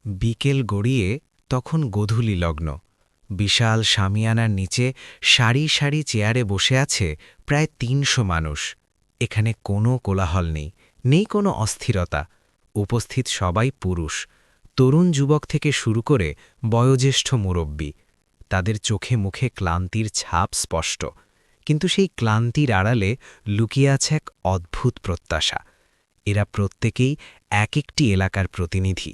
বিকেল গড়িয়ে তখন গোধূলি লগ্ন। বিশাল শামিয়ানার নিচে সারি সারি চেয়ারে বসে আছে প্রায় ৩০০ মানুষ। এখানে কোনো কোলাহল নেই, নেই কোনো অস্থিরতা। উপস্থিত সবাই পুরুষ, তরুণ যুবক থেকে শুরু করে বয়োজ্যেষ্ঠ মুরব্বী। তাদের চোখে মুখে ক্লান্তির ছাপ স্পষ্ট, কিন্তু সেই ক্লান্তির আড়ালে লুকিয়ে আছে এক অদ্ভুত প্রত্যাশা। এরা প্রত্যেকেই এক একটি এলাকার প্রতিনিধি,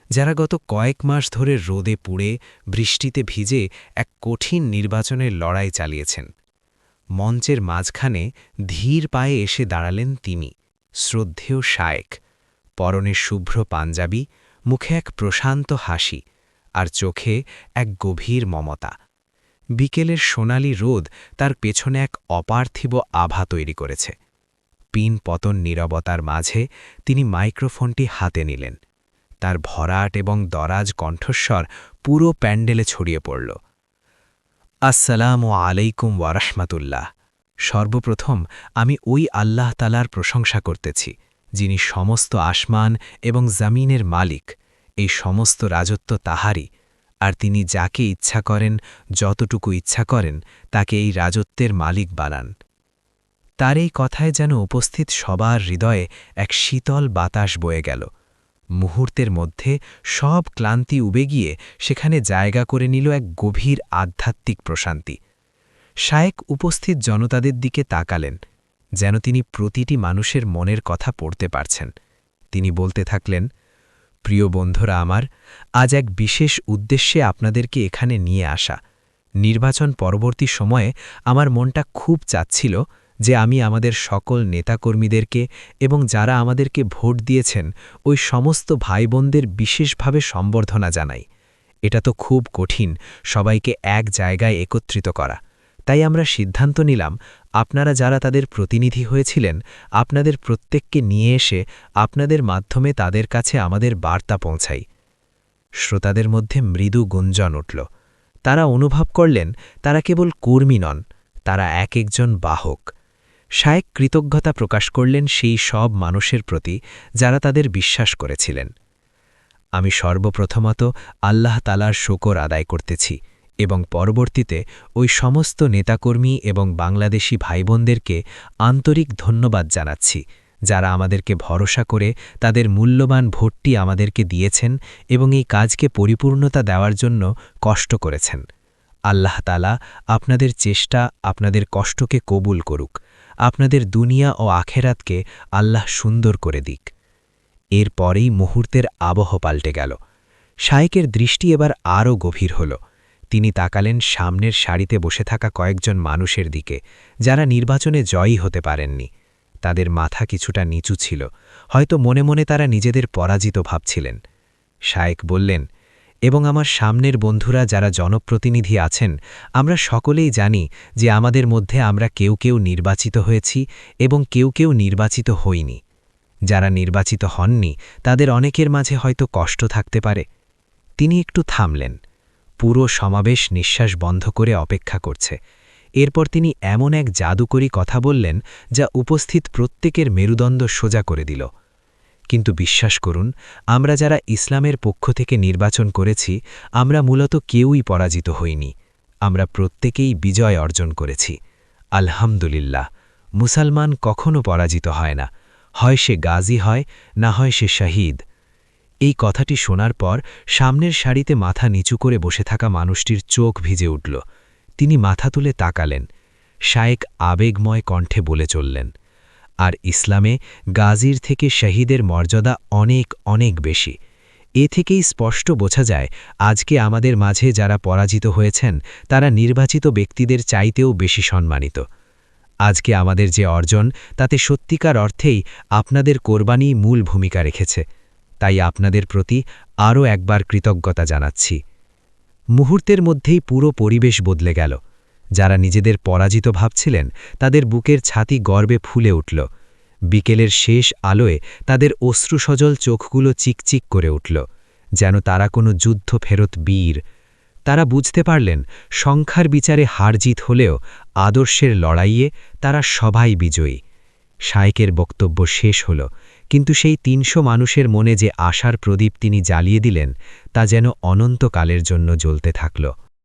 যারা গত কয়েক মাস ধরে রোদে পুড়ে বৃষ্টিতে ভিজে এক কঠিন নির্বাচনের লড়াই চালিয়েছেন। মঞ্চের মাঝখানে ধীর পায়ে এসে দাঁড়ালেন তিনি, শ্রদ্ধেয় শায়েক। পরনে শুভ্র পাঞ্জাবি, মুখে এক প্রশান্ত হাসি, আর চোখে এক গভীর মমতা। বিকেলের সোনালি রোদ তার পেছনে এক অপার্থিব আভা তৈরি করেছে। পিন পতন নীরবতার মাঝে তিনি মাইক্রোফোনটি হাতে নিলেন। তার ভরাট এবং দরাজ কণ্ঠস্বর পুরো প্যান্ডেলে ছড়িয়ে পড়ল। আসসালামু আলাইকুম ওয়ারাহমাতুল্লাহ। সর্বপ্রথম আমি ওই আল্লাহ তাআলার প্রশংসা করতেছি, যিনি সমস্ত আসমান এবং জমিনের মালিক। এই সমস্ত রাজত্ব তাহারই, আর তিনি যাকে ইচ্ছা করেন, যতটুকু ইচ্ছা করেন, তাকে এই রাজত্বের মালিক বানান। তার এই কথায় যেন উপস্থিত সবার হৃদয়ে এক শীতল বাতাস বয়ে গেল। মুহূর্তের মধ্যে সব ক্লান্তি উবে গিয়ে সেখানে জায়গা করে নিল এক গভীর আধ্যাত্মিক প্রশান্তি। শায়েক উপস্থিত জনতাদের দিকে তাকালেন, যেন তিনি প্রতিটি মানুষের মনের কথা পড়তে পারছেন। তিনি বলতে থাকলেন, প্রিয় বন্ধুরা আমার, আজ এক বিশেষ উদ্দেশ্যে আপনাদেরকে এখানে নিয়ে আসা। নির্বাচন পরবর্তী সময়ে আমার মনটা খুব চাচ্ছিল যে আমি আমাদের সকল নেতাকর্মীদেরকে এবং যারা আমাদেরকে ভোট দিয়েছেন ওই সমস্ত ভাইবোনদের বিশেষভাবে সম্বর্ধনা জানাই। এটা তো খুব কঠিন সবাইকে এক জায়গায় একত্রিত করা। তাই আমরা সিদ্ধান্ত নিলাম, আপনারা যারা তাদের প্রতিনিধি হয়েছিলেন, আপনাদের প্রত্যেককে নিয়ে এসে আপনাদের মাধ্যমে তাদের কাছে আমাদের বার্তা পৌঁছাই। শ্রোতাদের মধ্যে মৃদু গুঞ্জন উঠল। তারা অনুভব করলেন তারা কেবল কর্মী নন, তারা এক একজন বাহক। শায়েক কৃতজ্ঞতা প্রকাশ করলেন সেই সব মানুষের প্রতি যারা তাদের বিশ্বাস করেছিলেন। আমি সর্বপ্রথমত আল্লাহ তাআলার শুকর আদায় করতেছি এবং পরবর্তীতে ওই সমস্ত নেতাকর্মী এবং বাংলাদেশি ভাইবোনদেরকে আন্তরিক ধন্যবাদ জানাচ্ছি, যারা আমাদেরকে ভরসা করে তাদের মূল্যবান ভোটটি আমাদেরকে দিয়েছেন এবং এই কাজকে পরিপূর্ণতা দেওয়ার জন্য কষ্ট করেছেন। আল্লাহ তাআলা আপনাদের চেষ্টা, আপনাদের কষ্টকে কবুল করুক। আপনাদের দুনিয়া ও আখেরাতকে আল্লাহ সুন্দর করে দিক। এরপরেই মুহূর্তের আবহ পাল্টে গেল। শায়েকের দৃষ্টি এবার আরও গভীর হল। তিনি তাকালেন সামনের সারিতে বসে থাকা কয়েকজন মানুষের দিকে, যারা নির্বাচনে জয়ী হতে পারেননি। তাদের মাথা কিছুটা নিচু ছিল, হয়তো মনে মনে তারা নিজেদের পরাজিত ভাবছিলেন। শায়েক বললেন, এবং আমার সামনের বন্ধুরা যারা জনপ্রতিনিধি আছেন, আমরা সকলেই জানি যে আমাদের মধ্যে আমরা কেউ কেউ নির্বাচিত হয়েছি এবং কেউ কেউ নির্বাচিত হইনি। যারা নির্বাচিত হননি তাদের অনেকের মাঝে হয়তো কষ্ট থাকতে পারে। তিনি একটু থামলেন। পুরো সমাবেশ নিঃশ্বাস বন্ধ করে অপেক্ষা করছে। এরপর তিনি এমন এক জাদুকরী কথা বললেন যা উপস্থিত প্রত্যেকের মেরুদণ্ড সোজা করে দিল। কিন্তু বিশ্বাস করুন, আমরা যারা ইসলামের পক্ষ থেকে নির্বাচন করেছি, আমরা মূলত কেউই পরাজিত হইনি। আমরা প্রত্যেকেই বিজয় অর্জন করেছি। আলহামদুলিল্লাহ। মুসলমান কখনো পরাজিত হয় না, হয় সে গাজী হয়, না হয় সে শহীদ। এই কথাটি শোনার পর সামনের সারিতে মাথা নিচু করে বসে থাকা মানুষটির চোখ ভিজে উঠল। তিনি মাথা তুলে তাকালেন। শায়েক আবেগময় কণ্ঠে বলে চললেন, আর ইসলামে গাজীর থেকে শহীদের মর্যাদা অনেক অনেক বেশি। এ থেকেই স্পষ্ট বোঝা যায় আজকে আমাদের মাঝে যারা পরাজিত হয়েছেন তারা নির্বাচিত ব্যক্তিদের চাইতেও বেশি সম্মানিত। আজকে আমাদের যে অর্জন, তাতে সত্যিকার অর্থেই আপনাদের কোরবানি মূল ভূমিকা রেখেছে। তাই আপনাদের প্রতি আরও একবার কৃতজ্ঞতা জানাচ্ছি। মুহূর্তের মধ্যেই পুরো পরিবেশ বদলে গেল। যারা নিজেদের পরাজিত ভাবছিলেন তাদের বুকের ছাতি গর্বে ফুলে উঠল। বিকেলের শেষ আলোয় তাদের অশ্রুসজল চোখগুলো চিকচিক করে উঠল, যেন তারা কোনো যুদ্ধ ফেরত বীর। তারা বুঝতে পারলেন সংখ্যার বিচারে হারজিত হলেও আদর্শের লড়াইয়ে তারা সবাই বিজয়ী। শায়েকের বক্তব্য শেষ হল, কিন্তু সেই ৩০০ মানুষের মনে যে আশার প্রদীপ তিনি জ্বালিয়ে দিলেন তা যেন অনন্তকালের জন্য জ্বলতে থাকল।